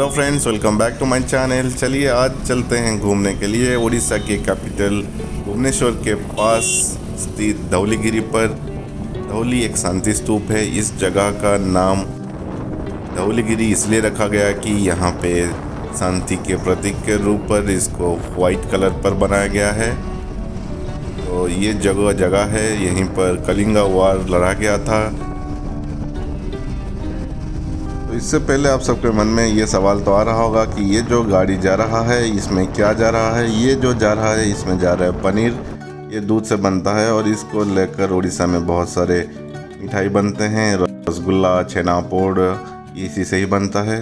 Hello friends, welcome back to my channel. चलिए आज चलते हैं घूमने के लिए उड़ीसा के कैपिटल भुवनेश्वर के पास स्थित धौलीगिरी पर। धौली एक शांति स्तूप है। इस जगह का नाम धौलीगिरी इसलिए रखा गया कि यहाँ पे शांति के प्रतीक के रूप पर इसको वाइट कलर पर बनाया गया है। तो ये जगह है, यहीं पर कलिंगा वार लड़ा गया था। तो इससे पहले आप सबके मन में ये सवाल तो आ रहा होगा कि ये जो गाड़ी जा रहा है इसमें क्या जा रहा है। ये जो जा रहा है इसमें जा रहा है पनीर। ये दूध से बनता है और इसको लेकर उड़ीसा में बहुत सारे मिठाई बनते हैं। रसगुल्ला, छेना पोड़ इसी से ही बनता है।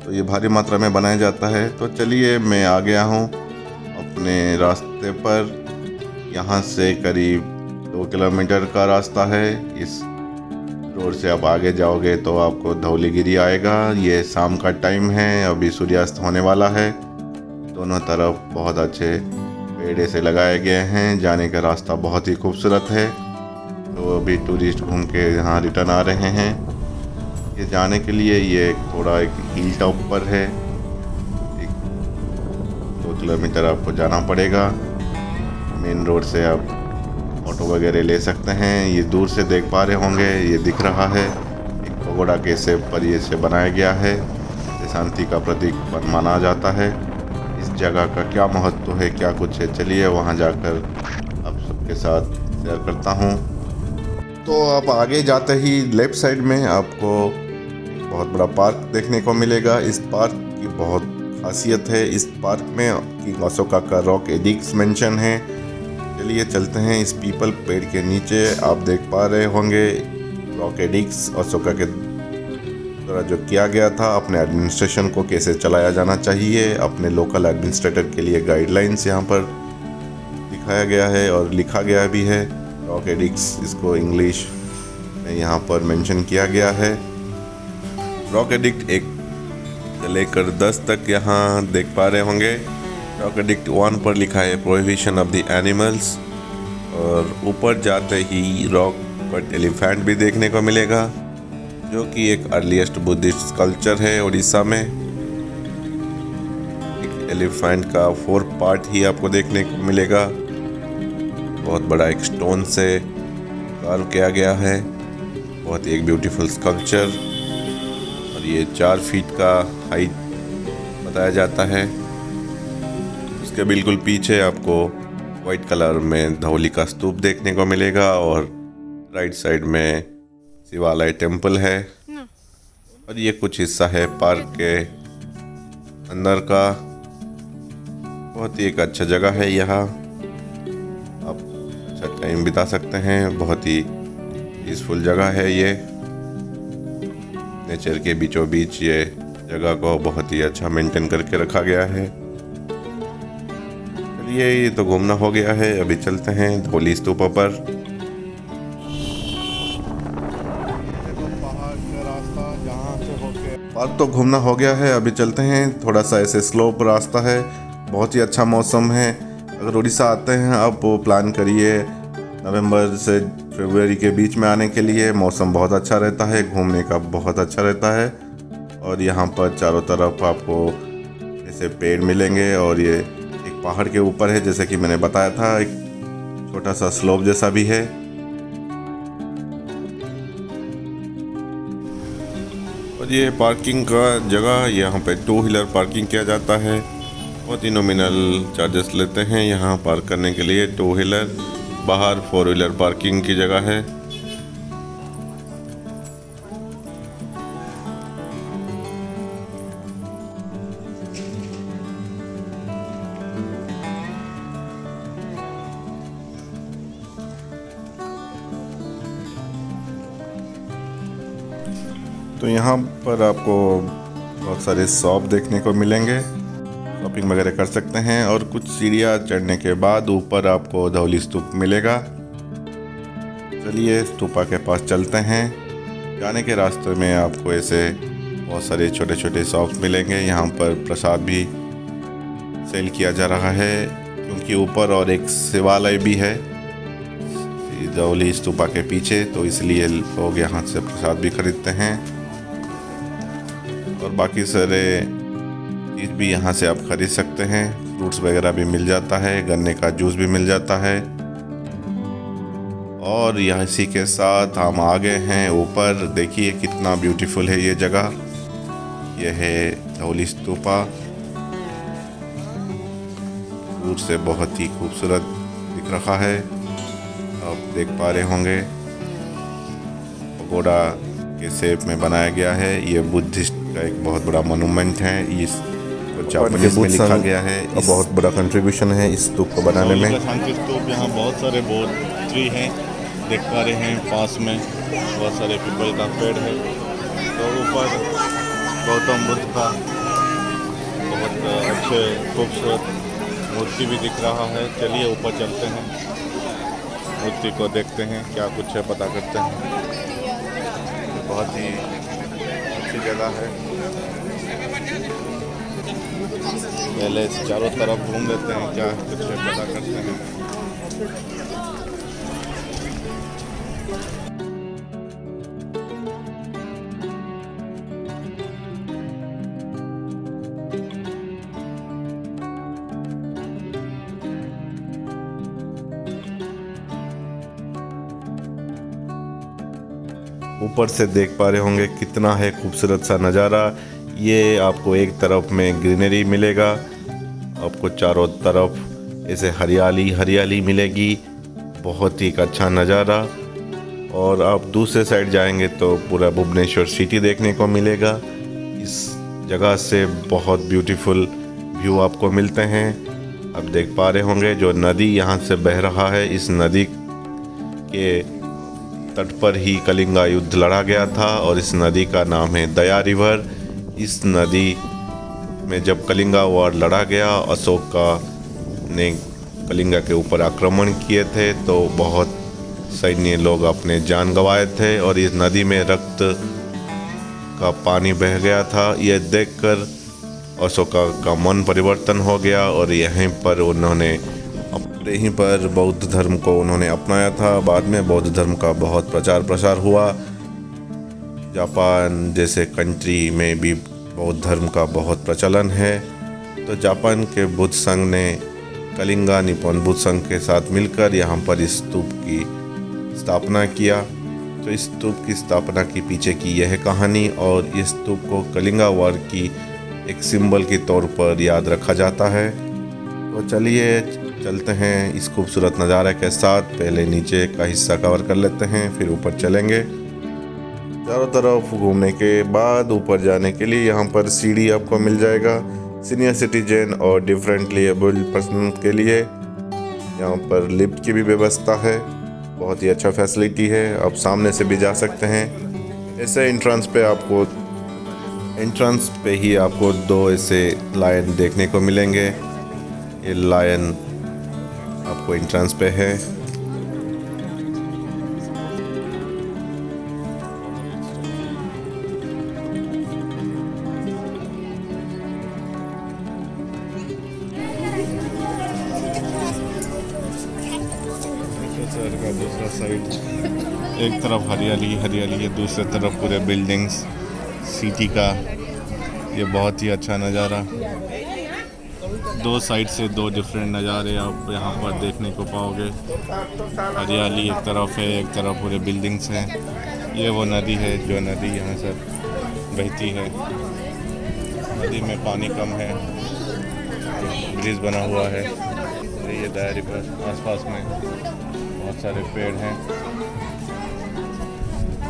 तो ये भारी मात्रा में बनाया जाता है। तो चलिए मैं आ गया हूँ अपने रास्ते पर। यहाँ से करीब 2 किलोमीटर का रास्ता है। इस रोड से आप आगे जाओगे तो आपको धौलीगिरी आएगा। ये शाम का टाइम है, अभी सूर्यास्त होने वाला है। दोनों तरफ बहुत अच्छे पेड़ से लगाए गए हैं। जाने का रास्ता बहुत ही खूबसूरत है। तो अभी टूरिस्ट घूम के यहाँ रिटर्न आ रहे हैं। ये जाने के लिए ये थोड़ा एक हिल टॉप पर है। 2 किलोमीटर आपको जाना पड़ेगा। मेन रोड से आप ऑटो वगैरह ले सकते हैं। ये दूर से देख पा रहे होंगे, ये दिख रहा है एक पगोड़ा के शेप पर ये से बनाया गया है। ये शांति का प्रतीक माना जाता है। इस जगह का क्या महत्व है, क्या कुछ है, चलिए वहाँ जाकर आप सबके साथ शेयर करता हूँ। तो आप आगे जाते ही लेफ्ट साइड में आपको एक बहुत बड़ा पार्क देखने को मिलेगा। इस पार्क की बहुत खासियत है। इस पार्क में किंग अशोका का रॉक एडिक्स मेंशन है। चलिए चलते हैं। इस पीपल पेड़ के नीचे आप देख पा रहे होंगे रॉक एडिक्स अशोका के द्वारा जो किया गया था, अपने एडमिनिस्ट्रेशन को कैसे चलाया जाना चाहिए, अपने लोकल एडमिनिस्ट्रेटर के लिए गाइडलाइंस यहाँ पर दिखाया गया है और लिखा गया भी है। रॉक एडिक्स इसको इंग्लिश में यहाँ पर मेंशन किया गया है। रॉक एडिक्ट 1 से लेकर 10 तक यहाँ देख पा रहे होंगे। रॉक एडिक्ट 1 पर लिखा है प्रोहिबिशन ऑफ द एनिमल्स। और ऊपर जाते ही रॉक कट एलिफेंट भी देखने को मिलेगा, जो कि एक अर्लीस्ट बुद्धिस्ट कल्चर है उड़ीसा में। एक एलिफेंट का 4 पार्ट ही आपको देखने को मिलेगा। बहुत बड़ा एक स्टोन से कार्व किया गया है। बहुत एक ब्यूटीफुल स्कल्पचर। और ये 4 फीट का हाइट बताया जाता है। के बिल्कुल पीछे आपको वाइट कलर में धौली का स्तूप देखने को मिलेगा और राइट साइड में शिवालय टेम्पल है। और ये कुछ हिस्सा है पार्क के अंदर का। बहुत ही एक अच्छा जगह है। यहाँ आप अच्छा टाइम बिता सकते हैं। बहुत ही पीसफुल जगह है ये। नेचर के बीचों बीच ये जगह को बहुत ही अच्छा मेंटेन करके रखा गया है। ये तो घूमना हो गया है। अभी चलते हैं धौली स्तूपा पर। पार्क तो घूमना हो गया है। अभी चलते हैं। थोड़ा सा ऐसे स्लोप रास्ता है। बहुत ही अच्छा मौसम है। अगर उड़ीसा आते हैं आप प्लान करिए नवंबर से फरवरी के बीच में आने के लिए। मौसम बहुत अच्छा रहता है, घूमने का बहुत अच्छा रहता है। और यहाँ पर चारों तरफ आपको ऐसे पेड़ मिलेंगे और ये पहाड़ के ऊपर है, जैसे कि मैंने बताया था। एक छोटा सा स्लोप जैसा भी है। और ये पार्किंग का जगह, यहाँ पे 2 व्हीलर पार्किंग किया जाता है। बहुत ही नॉमिनल चार्जेस लेते हैं यहाँ पार्क करने के लिए। 2 व्हीलर, बाहर 4 व्हीलर पार्किंग की जगह है। तो यहाँ पर आपको बहुत सारे शॉप देखने को मिलेंगे। शॉपिंग वगैरह कर सकते हैं। और कुछ सीढ़ियाँ चढ़ने के बाद ऊपर आपको धौली स्तूप मिलेगा। चलिए स्तूपा के पास चलते हैं। जाने के रास्ते में आपको ऐसे बहुत सारे छोटे छोटे शॉप्स मिलेंगे। यहाँ पर प्रसाद भी सेल किया जा रहा है, क्योंकि ऊपर और एक शिवालय भी है धौली स्तूपा के पीछे, तो इसलिए लोग यहाँ से प्रसाद भी खरीदते हैं। और बाकी सारे चीज़ भी यहाँ से आप खरीद सकते हैं। फ्रूट्स वगैरह भी मिल जाता है, गन्ने का जूस भी मिल जाता है। और यह इसी के साथ हम आ गए हैं ऊपर। देखिए कितना ब्यूटीफुल है ये जगह। यह है धौली स्तूपा। दूर से बहुत ही खूबसूरत दिख रहा है। आप देख पा रहे होंगे पगोड़ा के शेप में बनाया गया है। ये बुद्धिस्ट का एक बहुत बड़ा मोनूमेंट है। इस जापानीज में लिखा गया है। बहुत बड़ा कंट्रीब्यूशन है इस स्तूप को बनाने में। शांति स्तूप, यहाँ बहुत सारे बौद्ध ट्री हैं, देख पा रहे हैं। पास में बहुत सारे पीपल का पेड़ है। तो ऊपर गौतम बुद्ध का बहुत अच्छे खूबसूरत मूर्ति भी दिख रहा है। चलिए ऊपर चलते हैं, मूर्ति को देखते हैं, क्या कुछ है पता करते हैं। बहुत ही अच्छी जगह है। पहले चारों तरफ घूम लेते हैं, क्या कुछ है पता करते हैं। ऊपर से देख पा रहे होंगे कितना है खूबसूरत सा नज़ारा। ये आपको एक तरफ में ग्रीनरी मिलेगा, आपको चारों तरफ ऐसे हरियाली हरियाली मिलेगी। बहुत ही अच्छा नज़ारा। और आप दूसरे साइड जाएंगे तो पूरा भुवनेश्वर सिटी देखने को मिलेगा। इस जगह से बहुत ब्यूटीफुल व्यू आपको मिलते हैं। आप देख पा रहे होंगे जो नदी यहाँ से बह रहा है, इस नदी के तट पर ही कलिंगा युद्ध लड़ा गया था और इस नदी का नाम है दया रिवर। इस नदी में जब कलिंगा वॉर लड़ा गया, अशोक ने कलिंगा के ऊपर आक्रमण किए थे तो बहुत सैन्य लोग अपने जान गंवाए थे और इस नदी में रक्त का पानी बह गया था। यह देखकर अशोक का मन परिवर्तन हो गया और यहीं पर उन्होंने यहीं पर बौद्ध धर्म को उन्होंने अपनाया था। बाद में बौद्ध धर्म का बहुत प्रचार प्रसार हुआ। जापान जैसे कंट्री में भी बौद्ध धर्म का बहुत प्रचलन है। तो जापान के बुद्ध संघ ने कलिंगा निप्पन बुद्ध संघ के साथ मिलकर यहाँ पर इस स्तूप की स्थापना किया। तो इस स्तूप की स्थापना के पीछे की यह कहानी और इस स्तूप को कलिंगा वॉर की एक सिंबल के तौर पर याद रखा जाता है। तो चलिए चलते हैं इस खूबसूरत नज़ारे के साथ। पहले नीचे का हिस्सा कवर कर लेते हैं, फिर ऊपर चलेंगे। चारों तरफ घूमने के बाद ऊपर जाने के लिए यहाँ पर सीढ़ी आपको मिल जाएगा। सीनियर सिटीजन और डिफरेंटली एबल्ड पर्सन के लिए यहाँ पर लिफ्ट की भी व्यवस्था है। बहुत ही अच्छा फैसिलिटी है। आप सामने से भी जा सकते हैं। ऐसे एंट्रेंस पे ही आपको दो ऐसे लायन देखने को मिलेंगे। ये लायन आपको एंट्रेंस पे है। शहर का दूसरा साइड, एक तरफ हरियाली हरियाली है, दूसरी तरफ पूरे बिल्डिंग्स सिटी का। ये बहुत ही अच्छा नज़ारा। दो साइड से दो डिफरेंट नज़ारे आप यहाँ पर देखने को पाओगे। हरियाली एक तरफ है, एक तरफ पूरे बिल्डिंग्स हैं। ये वो नदी है जो नदी यहाँ से बहती है। नदी में पानी कम है, ब्रिज बना हुआ है। ये दायरे पर आसपास में बहुत सारे पेड़ हैं।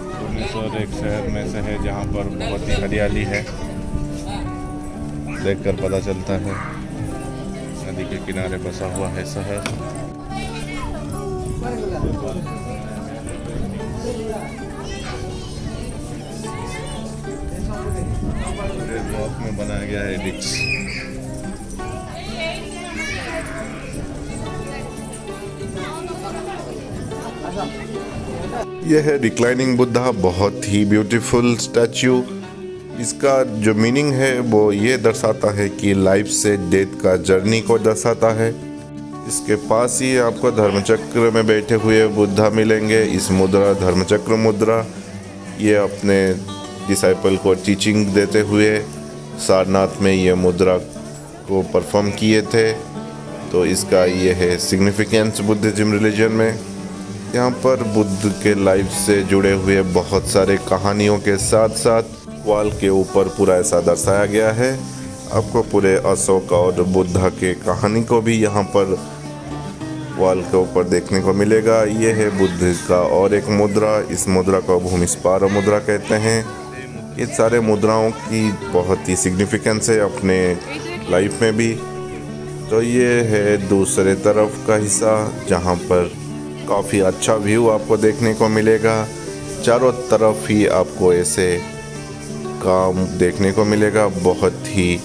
भुवनेश्वर एक शहर में से है जहाँ पर बहुत ही हरियाली है। देखकर पता चलता है नदी के किनारे बसा हुआ है शहर। ब्लॉक में बनाया गया है डिक्स। यह है रिक्लाइनिंग बुद्धा, बहुत ही ब्यूटीफुल स्टैच्यू। इसका जो मीनिंग है वो ये दर्शाता है कि लाइफ से डेथ का जर्नी को दर्शाता है। इसके पास ही आपको धर्मचक्र में बैठे हुए बुद्धा मिलेंगे। इस मुद्रा धर्मचक्र मुद्रा, ये अपने डिसाइपल को टीचिंग देते हुए सारनाथ में ये मुद्रा को परफॉर्म किए थे। तो इसका ये है सिग्निफिकेंस बुद्धिज्म रिलीजन में। यहाँ पर बुद्ध के लाइफ से जुड़े हुए बहुत सारे कहानियों के साथ साथ वॉल के ऊपर पूरा ऐसा दर्शाया गया है। आपको पूरे अशोक और बुद्धा के कहानी को भी यहाँ पर वॉल के ऊपर देखने को मिलेगा। ये है बुद्ध का और एक मुद्रा। इस मुद्रा को भूमिस्पार मुद्रा कहते हैं। ये सारे मुद्राओं की बहुत ही सिग्निफिकेंस है अपने लाइफ में भी। तो ये है दूसरे तरफ का हिस्सा जहाँ पर काफ़ी अच्छा व्यू आपको देखने को मिलेगा। चारों तरफ ही आपको ऐसे काम देखने को मिलेगा। बहुत ही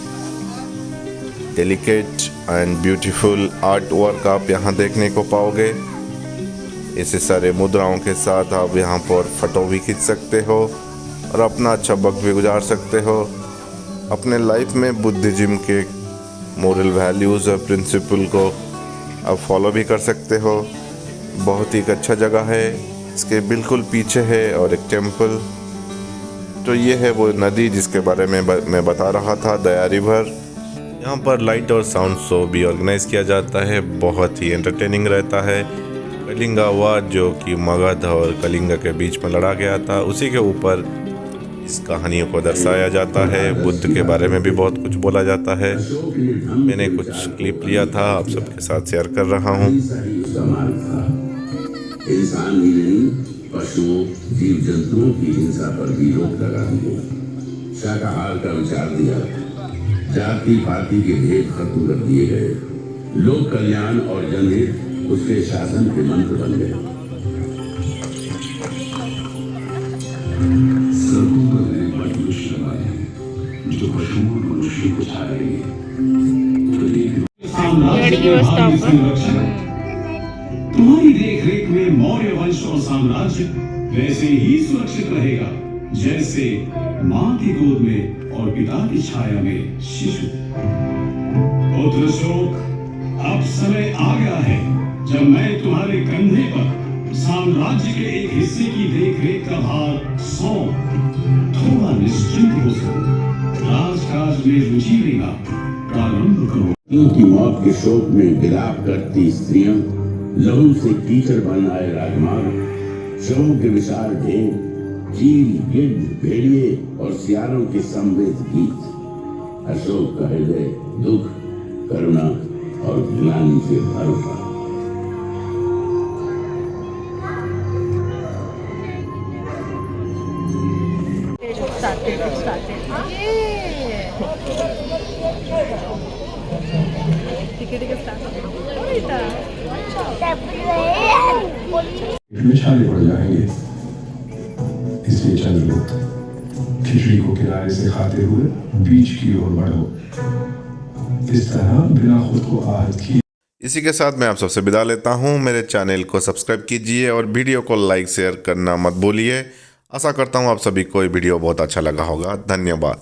delicate and beautiful art work आप यहाँ देखने को पाओगे। ऐसे सारे मुद्राओं के साथ आप यहाँ पर फ़ोटो भी खींच सकते हो और अपना अच्छा वक्त भी गुजार सकते हो। अपने लाइफ में बुद्धिज्म के मोरल वैल्यूज़ और प्रिंसिपल को आप फॉलो भी कर सकते हो। बहुत ही एक अच्छा जगह है। इसके बिल्कुल पीछे है और एक टेम्पल। तो ये है वो नदी जिसके बारे में मैं बता रहा था, दया रिवर। यहाँ पर लाइट और साउंड शो भी ऑर्गेनाइज किया जाता है। बहुत ही एंटरटेनिंग रहता है। कलिंगा वार जो कि मगध और कलिंगा के बीच में लड़ा गया था, उसी के ऊपर इस कहानियों को दर्शाया जाता है। बुद्ध के बारे में भी बहुत कुछ बोला जाता है। मैंने कुछ क्लिप लिया था, आप सबके साथ शेयर कर रहा हूँ। इंसान ही नहीं, पशुओं, जीव जंतुओं की हिंसा पर भी रोक लगा दी। शाकाहार का विचार दिया, जाति पाति के भेद खत्म कर दिए गए। लोक कल्याण और जनहित उसके शासन के मंत्र बन गए। जो पशुओं और मनुष्य को छा रही है। तुम्हारी देख रेख में मौर्य वंश और साम्राज्य वैसे ही सुरक्षित रहेगा जैसे माँ की गोद में और पिता की छाया में शिशु। पुत्र शोक, अब समय आ गया है जब मैं तुम्हारे कंधे पर साम्राज्य के एक हिस्से की देखरेख का भार सौंप थोड़ा निश्चिंत हो सकूं। राजकाज में रुचि लेना प्रारंभ करो। की मौत के शोक में विलाप करती स्त्रियां, लहू से कीचड़ बन आए राजमार्ग, शवों के विशाल ढेर, चील, गिद्ध, भेड़िए और सियारों के समवेत गीत। अशोक का हृदय दुख, करुणा और ग्लानि से भर उठा। में छाले पड़ जाएंगे, इसलिए चंद्र लोग खिचड़ी को किनारे से खाते हुए बीच की ओर बढ़ो। इस तरह बिना खुद को आहत किए। इसी के साथ मैं आप सबसे विदा लेता हूँ। मेरे चैनल को सब्सक्राइब कीजिए और वीडियो को लाइक शेयर करना मत भूलिए। आशा करता हूँ आप सभी को ये वीडियो बहुत अच्छा लगा होगा। धन्यवाद।